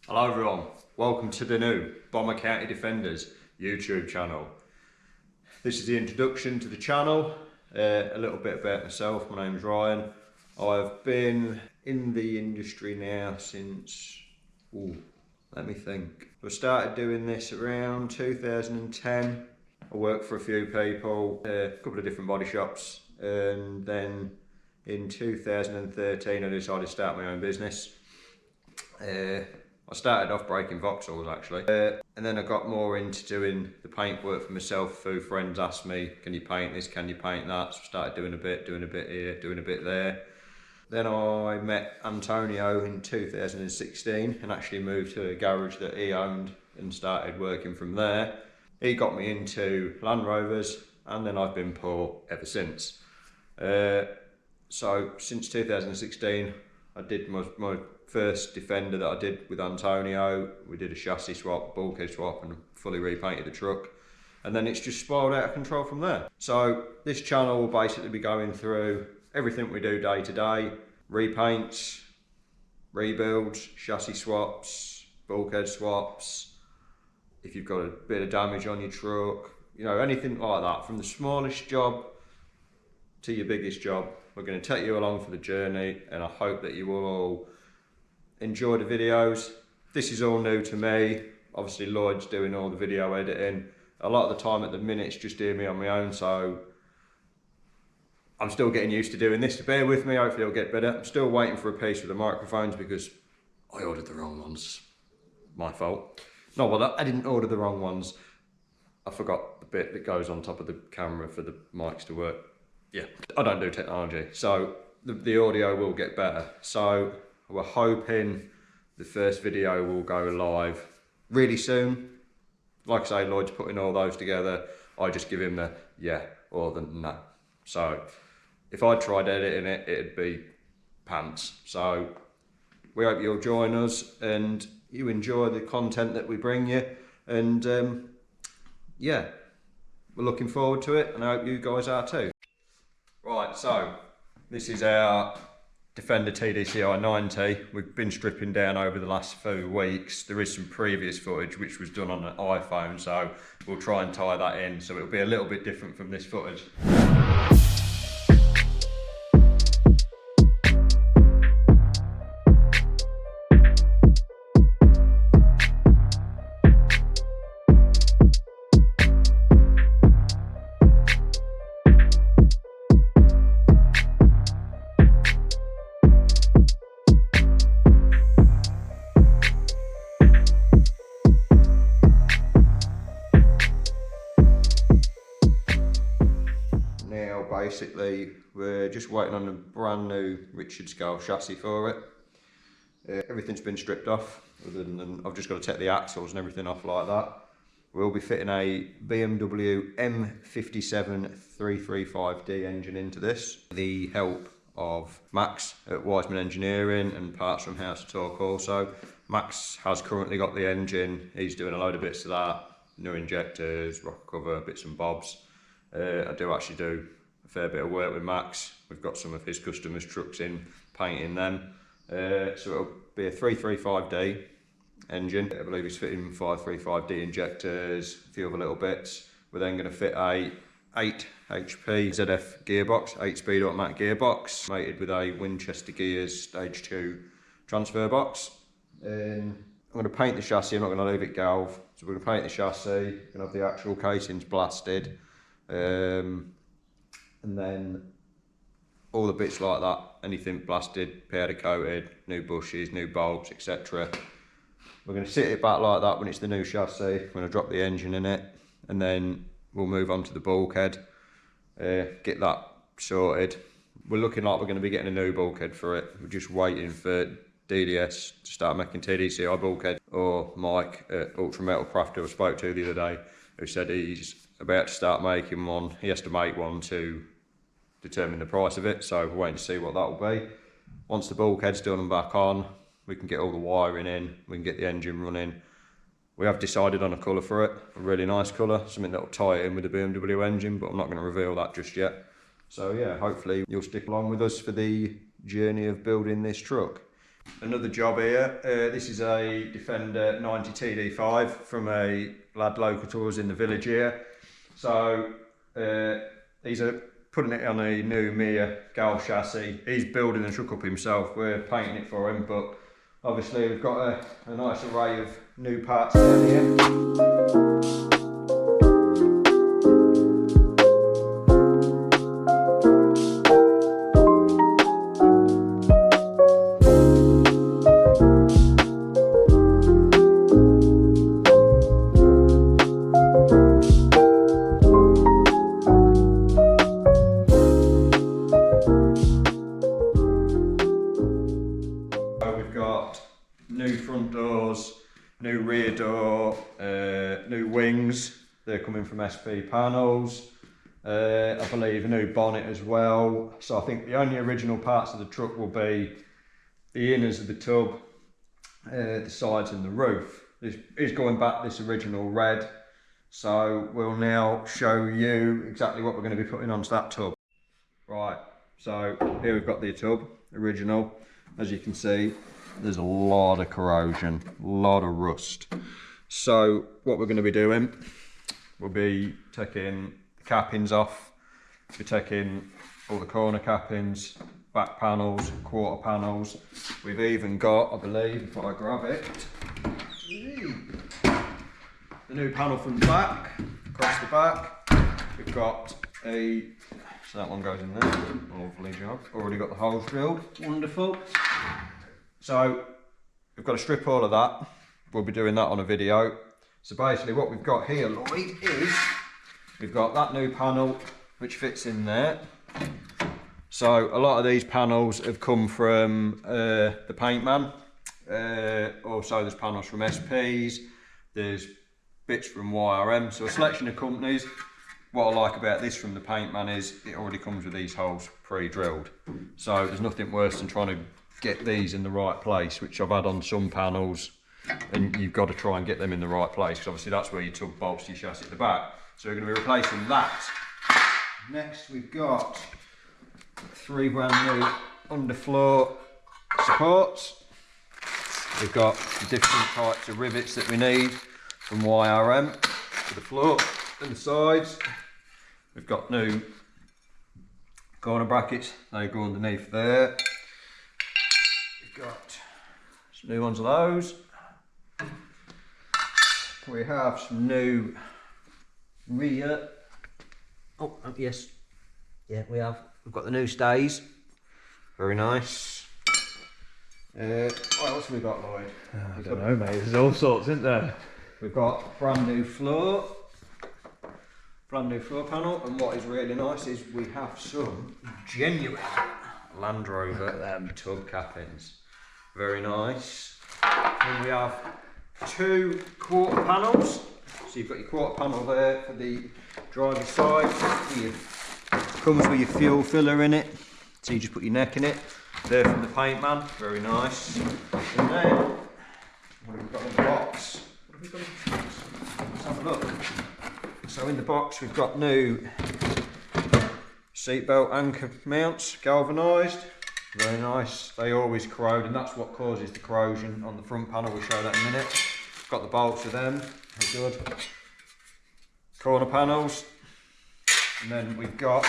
Hello everyone, welcome to the new Bomber County Defenders YouTube channel. This is the introduction to the channel, a little bit about myself. My name's Ryan. I've been in the industry now since, let me think. I started doing this around 2010. I worked for a few people, a couple of different body shops, and then in 2013 I decided to start my own business. I started off breaking Vauxhalls actually, and then I got more into doing the paint work for myself. A few friends asked me, can you paint this, can you paint that? So I started doing a bit here, doing a bit there. Then I met Antonio in 2016 and actually moved to a garage that he owned and started working from there. He got me into Land Rovers and then I've been poor ever since. So since 2016 I did my first Defender that I did with Antonio. We did a chassis swap, bulkhead swap, and fully repainted the truck. And then it's just spiraled out of control from there. So this channel will basically be going through everything we do day to day: repaints, rebuilds, chassis swaps, bulkhead swaps. If you've got a bit of damage on your truck, you know, anything like that, from the smallest job to your biggest job. We're going to take you along for the journey, and I hope that you will all enjoy the videos. This is all new to me. Obviously Lloyd's doing all the video editing. A lot of the time at the minute it's just doing me on my own, so I'm still getting used to doing this. So bear with me, hopefully it'll get better. I'm still waiting for a piece with the microphones because I ordered the wrong ones. My fault. No, well, I didn't order the wrong ones. I forgot the bit that goes on top of the camera for the mics to work. Yeah, I don't do technology, so the audio will get better. So we're hoping the first video will go live really soon. Like I say, Lloyd's putting all those together. I just give him the yeah or the no. So if I tried editing it, it'd be pants. So we hope you'll join us and you enjoy the content that we bring you. And yeah, we're looking forward to it, and I hope you guys are too. Right, so this is our Defender TDCi 90. We've been stripping down over the last few weeks. There is some previous footage which was done on an iPhone, so we'll try and tie that in, so it'll be a little bit different from this footage. Basically, we're just waiting on a brand new Richard scale chassis for it. Everything's been stripped off, other than I've just got to take the axles and everything off like that. We'll be fitting a BMW M57 335D engine into this. The help of Max at Wiseman Engineering and parts from House of Torque also. Max has currently got the engine. He's doing a load of bits to that. New injectors, rocker cover, bits and bobs. I do actually do fair bit of work with Max. We've got some of his customers' trucks in, painting them. So it'll be a 335D engine. I believe he's fitting 535D injectors, a few other little bits. We're then going to fit a 8 HP ZF gearbox, 8-speed automatic gearbox, mated with a Winchester Gears Stage 2 transfer box. I'm going to paint the chassis, I'm not going to leave it galv. So we're going to paint the chassis, we're going to have the actual casings blasted. And then all the bits like that, anything blasted, powder coated, new bushes, new bulbs, etc. We're going to sit it back like that when it's the new chassis. We're going to drop the engine in it, and then we'll move on to the bulkhead, get that sorted. We're looking like we're going to be getting a new bulkhead for it. We're just waiting for DDS to start making TDCi bulkhead, or Mike at Ultra Metal Craft, who I spoke to the other day, who said he's about to start making one. He has to make one to determine the price of it, so we're waiting to see what that will be. Once the bulkhead's done and back on, we can get all the wiring in, we can get the engine running. We have decided on a colour for it, a really nice colour, something that will tie it in with the BMW engine, but I'm not going to reveal that just yet. So yeah, hopefully you'll stick along with us for the journey of building this truck. another job here. This is a Defender 90 TD5 from a lad local to us in the village here. So these are putting it on a new Mia Gal chassis. He's building the truck up himself. We're painting it for him, but obviously we've got a nice array of new parts down here. New front doors, new rear door, new wings. They're coming from SP Panels. I believe a new bonnet as well. So I think the only original parts of the truck will be the inners of the tub, the sides and the roof. This is going back this original red. So we'll now show you exactly what we're going to be putting onto that tub. Right, so here we've got the tub, original. As you can see, there's a lot of corrosion, a lot of rust. So what we're going to be doing, we'll be taking the cappings off, we're taking all the corner cappings, back panels, quarter panels. We've even got, I believe, if I grab it, the new panel from the back, across the back. We've got a, so that one goes in there, lovely job. Already got the holes drilled, wonderful. So we've got to strip all of that. We'll be doing that on a video. So basically what we've got here, Lloyd, is we've got that new panel which fits in there. So a lot of these panels have come from the paint man. Also there's panels from SPs, there's bits from YRM, so a selection of companies. What I like about this from the paint man is it already comes with these holes pre-drilled. So there's nothing worse than trying to get these in the right place, which I've had on some panels, and you've got to try and get them in the right place, because obviously that's where your tub bolts to your chassis at the back. So we're going to be replacing that. Next we've got 3 brand new underfloor supports. We've got different types of rivets that we need from YRM for the floor and the sides. We've got new corner brackets, they go underneath there. Got some new ones of those. We have some new rear. Oh yes, yeah, we have. We've got the new stays. Very nice. What else have we got, Lloyd? I don't know, mate. There's all sorts, isn't there? We've got brand new floor panel, and what is really nice is we have some genuine Land Rover tub cappings. Very nice. And we have 2 quarter panels. So you've got your quarter panel there for the driver's side. Comes with your fuel filler in it. So you just put your neck in it. There from the paint man. Very nice. And then, what have we got in the box? Let's have a look. So in the box we've got new seatbelt anchor mounts, galvanised. Very nice. They always corrode, and that's what causes the corrosion on the front panel. We'll show that in a minute. Got the bolts of them. They're good. Corner panels. And then we've got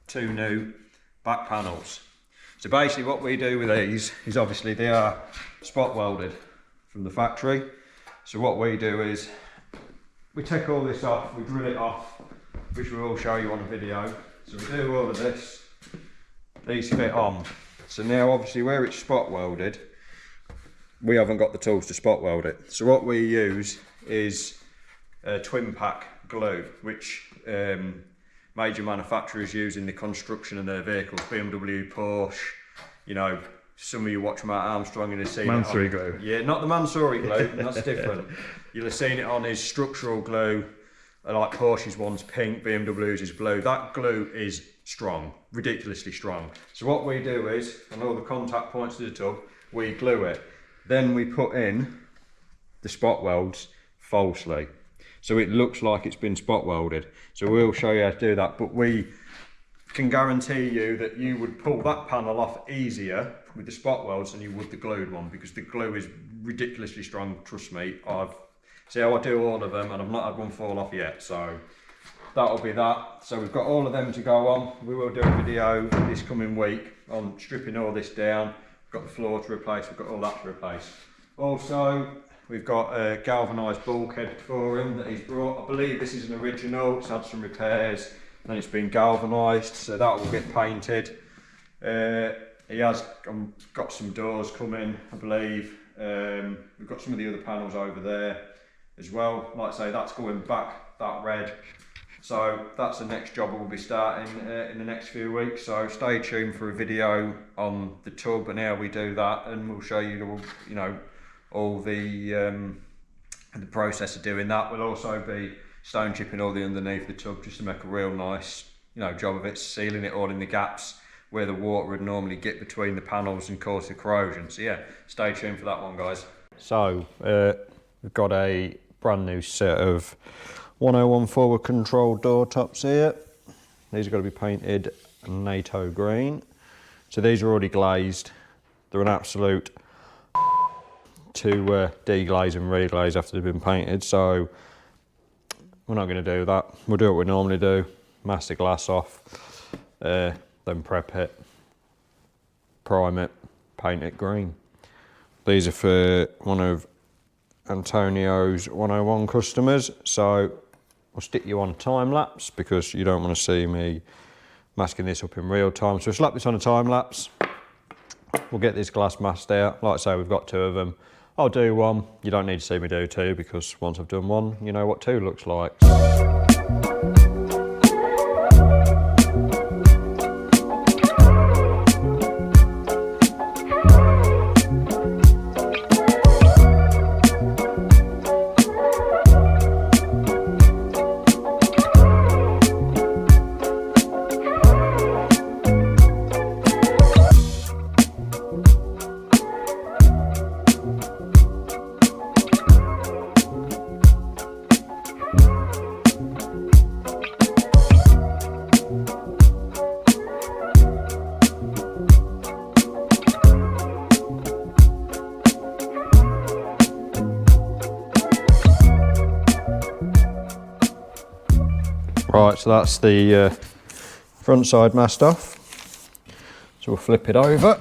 2 new back panels. So basically what we do with these is, obviously they are spot welded from the factory. So what we do is we take all this off, we drill it off, which we will show you on a video. So we do all of this. These fit on. So now obviously where it's spot welded, we haven't got the tools to spot weld it. So what we use is twin pack glue, which major manufacturers use in the construction of their vehicles. BMW, Porsche, you know, some of you watch Matt Armstrong and have seen Mansory it on, glue. Yeah, not the Mansory glue, that's different. You'll have seen it on his structural glue, like Porsche's one's pink, BMW's is blue. That glue is strong, ridiculously strong. So what we do is, on all the contact points to the tub, we glue it. Then we put in the spot welds falsely. So it looks like it's been spot welded. So we'll show you how to do that, but we can guarantee you that you would pull that panel off easier with the spot welds than you would the glued one, because the glue is ridiculously strong. Trust me, I've see how I do all of them and I've not had one fall off yet. So that'll be that. So we've got all of them to go on. We will do a video this coming week on stripping all this down. We've got the floor to replace, we've got all that to replace. Also, we've got a galvanised bulkhead for him that he's brought. I believe this is an original. It's had some repairs and it's been galvanised, so that will get painted. He has got some doors coming, I believe. We've got some of the other panels over there as well. Like I say, that's going back, that red. So that's the next job we'll be starting in the next few weeks. So stay tuned for a video on the tub and how we do that, and we'll show you, you know, all the process of doing that. We'll also be stone chipping all the underneath the tub just to make a real nice, you know, job of it, sealing it all in the gaps where the water would normally get between the panels and cause the corrosion. So yeah, stay tuned for that one, guys. So we've got a brand new set of 101 forward control door tops here. These are going to be painted NATO green. So these are already glazed. They're an absolute to deglaze and reglaze after they've been painted. So we're not going to do that. We'll do what we normally do. Mask the glass off, then prep it, prime it, paint it green. These are for one of Antonio's 101 customers. So I'll stick you on a time lapse because you don't want to see me masking this up in real time. So slap this on a time lapse. We'll get this glass masked out. Like I say, we've got two of them. I'll do one. You don't need to see me do two because once I've done one, you know what two looks like. Right, so that's the front side masked off. So we'll flip it over.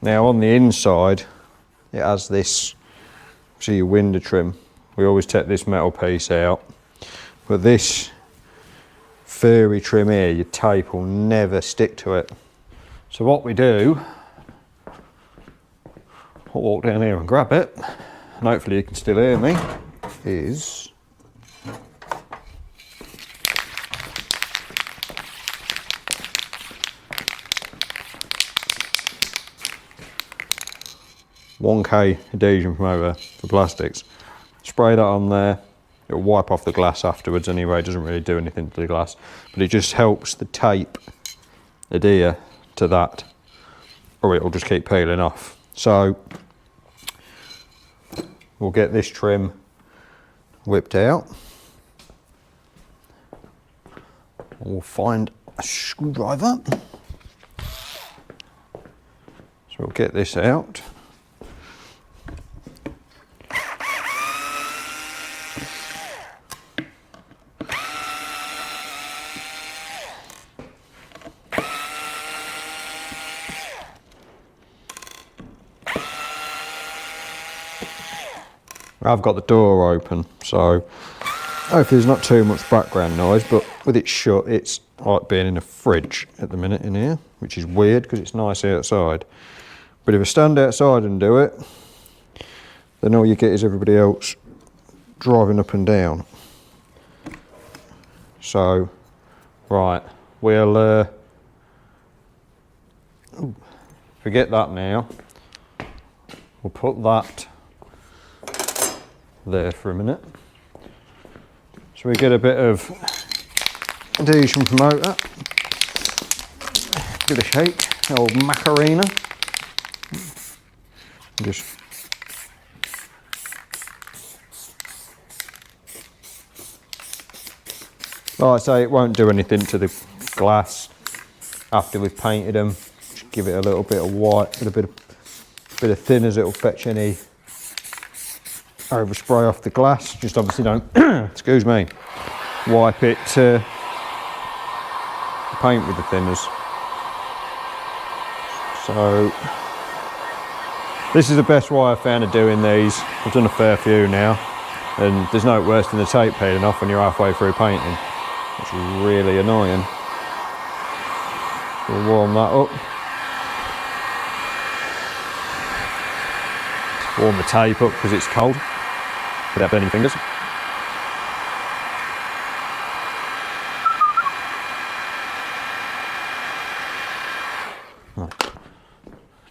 Now on the inside, it has this, see your window trim. We always take this metal piece out, but this furry trim here, your tape will never stick to it. So what we do, I'll walk down here and grab it, and hopefully you can still hear me, is $1K adhesion from over for plastics. Spray that on there. It'll wipe off the glass afterwards anyway. It doesn't really do anything to the glass, but it just helps the tape adhere to that, or it'll just keep peeling off. So we'll get this trim whipped out. We'll find a screwdriver. So we'll get this out. I've got the door open, so hopefully there's not too much background noise, but with it shut, it's like being in a fridge at the minute in here, which is weird because it's nice outside. But if I stand outside and do it, then all you get is everybody else driving up and down. So, right, we'll forget that now. We'll put that there for a minute. So we get a bit of adhesion promoter, give it a shake, old Macarena. Just Like I say, it won't do anything to the glass after we've painted them. Just give it a little bit of white with a bit of thinners. It'll fetch any overspray off the glass. Just obviously don't, excuse me, wipe it paint with the thinners. So this is the best way I found of doing these. I've done a fair few now, and there's no worse than the tape peeling off when you're halfway through painting. It's really annoying. We'll warm that up. Warm the tape up because it's cold without burning fingers.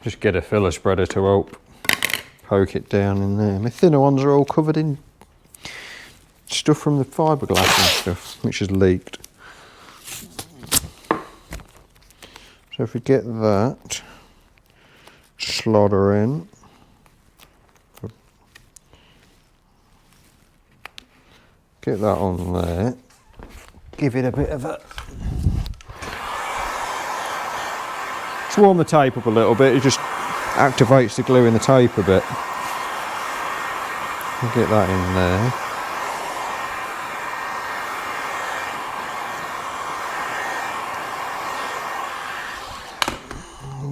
Just get a filler spreader to help poke it down in there. My thinner ones are all covered in stuff from the fiberglass and stuff, which has leaked. So if we get that, slaughter in. Get that on there. Give it a bit of a... Just warm the tape up a little bit, it just activates the glue in the tape a bit. Get that in there.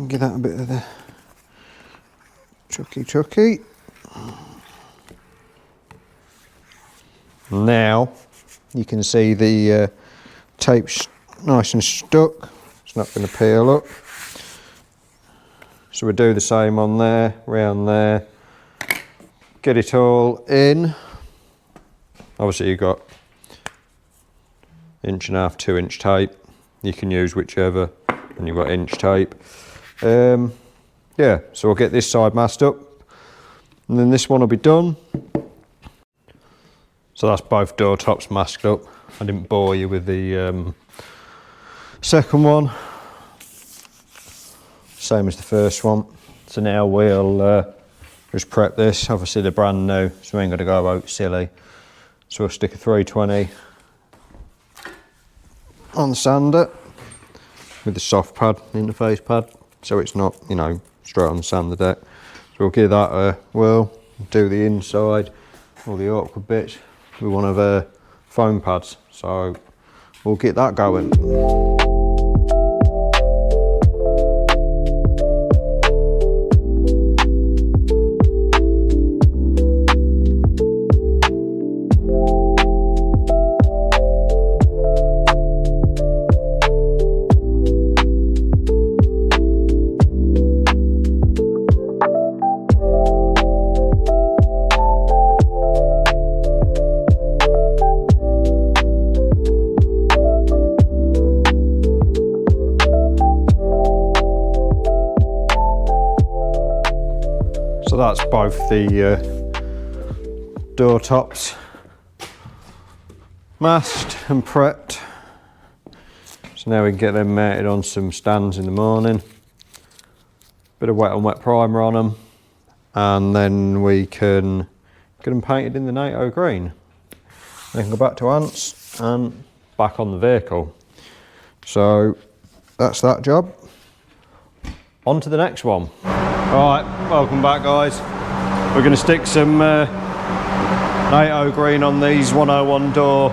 Give that a bit of the chucky. Now you can see the tape's nice and stuck. It's not going to peel up. So we do the same on there, round there. Get it all in. Obviously you've got 1.5 to 2 inch tape. You can use whichever, and you've got inch tape. Yeah, so we'll get this side masked up, and then this one will be done. So that's both door tops masked up. I didn't bore you with the second one. Same as the first one. So now we'll just prep this. Obviously they're brand new, so we ain't gonna go out silly. So we'll stick a 320 on the sander with the soft pad, interface pad, so it's not, you know, straight on the sander deck. So we'll give that a whirl, do the inside, all the awkward bits with one of our foam pads. So we'll get that going. So that's both the door tops masked and prepped. So now we can get them mounted on some stands in the morning. Bit of wet on wet primer on them, and then we can get them painted in the NATO green. They can go back to Ants and back on the vehicle. So that's that job. On to the next one. Alright, welcome back guys. We're going to stick some NATO green on these 101 door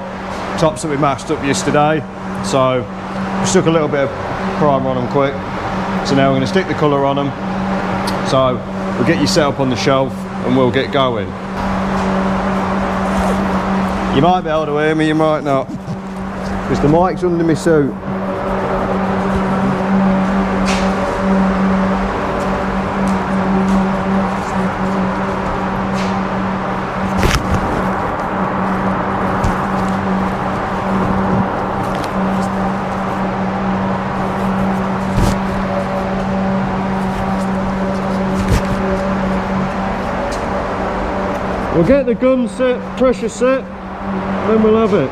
tops that we masked up yesterday. So we stuck a little bit of primer on them quick. So now we're going to stick the colour on them. So we'll get you set up on the shelf and we'll get going. You might be able to hear me, you might not, because the mic's under my suit. We'll get the gun set, pressure set, then we'll have it.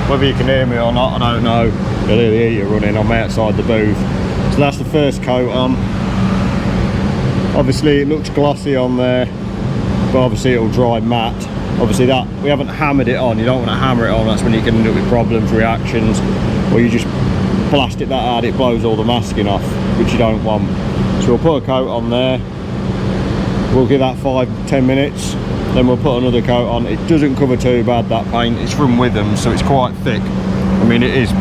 whether you can hear me or not, I don't know. You'll hear the heater running, I'm outside the booth. So that's the first coat on. Obviously it looks glossy on there, but obviously it'll dry matte. Obviously that, we haven't hammered it on, you don't want to hammer it on, that's when you can end up with problems, reactions, or you just blast it that hard it blows all the masking off, which you don't want. So we'll put a coat on there, we'll give that 5-10 minutes, then we'll put another coat on. It doesn't cover too bad, that paint, it's from Witham, so it's quite thick. I mean, it is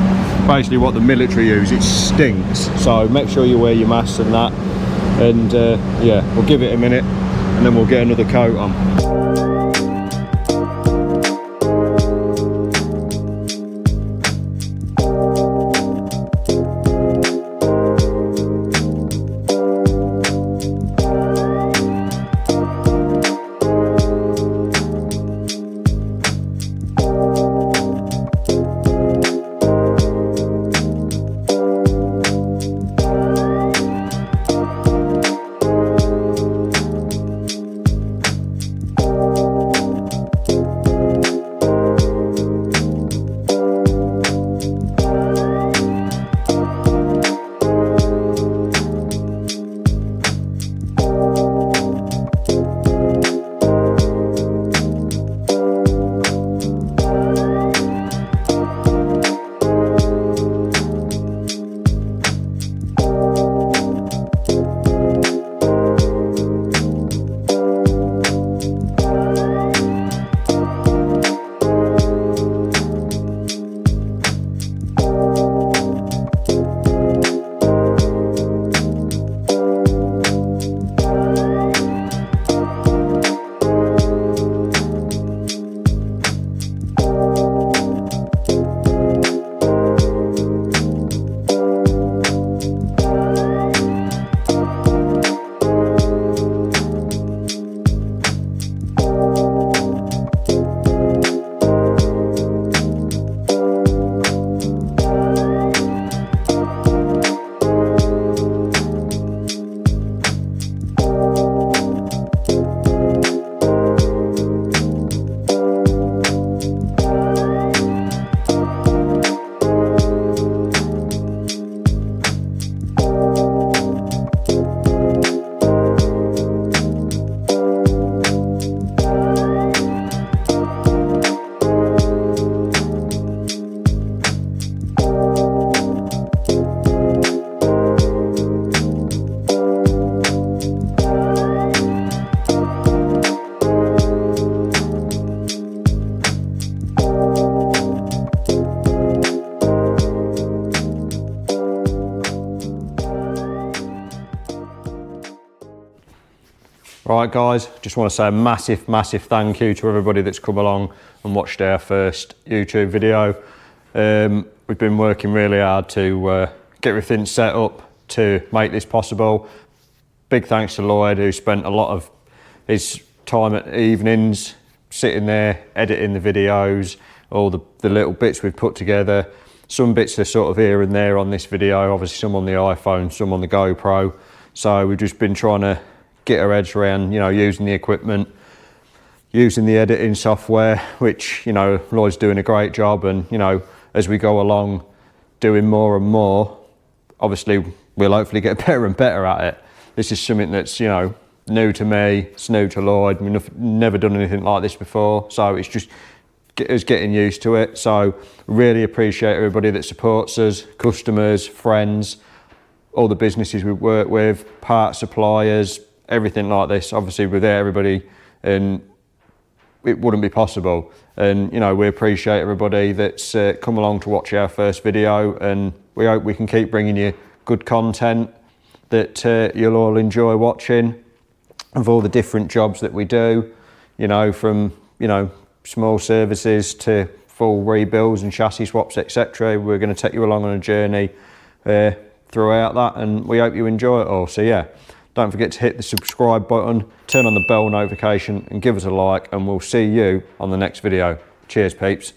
basically what the military use, it stinks, so make sure you wear your masks and that. And yeah, we'll give it a minute and then we'll get another coat on. Right guys, just want to say a massive thank you to everybody that's come along and watched our first YouTube video. We've been working really hard to get everything set up to make this possible. Big thanks to Lloyd, who spent a lot of his time at evenings sitting there editing the videos, all the little bits we've put together. Some bits are sort of here and there on this video, obviously some on the iPhone, some on the GoPro. So we've just been trying to get our heads around, you know, using the equipment, using the editing software, which, you know, Lloyd's doing a great job. And, you know, as we go along doing more and more, obviously we'll hopefully get better and better at it. This is something that's, you know, new to me, it's new to Lloyd. We've never done anything like this before, so it's just us getting used to it. So really appreciate everybody that supports us, customers, friends, all the businesses we work with, part suppliers, everything like this. Obviously without everybody, and it wouldn't be possible. And, you know, we appreciate everybody that's come along to watch our first video, and we hope we can keep bringing you good content that you'll all enjoy watching, of all the different jobs that we do, you know, from, you know, small services to full rebuilds and chassis swaps, etc. We're going to take you along on a journey throughout that, and we hope you enjoy it all. So yeah, don't forget to hit the subscribe button, turn on the bell notification and give us a like, and we'll see you on the next video. Cheers peeps.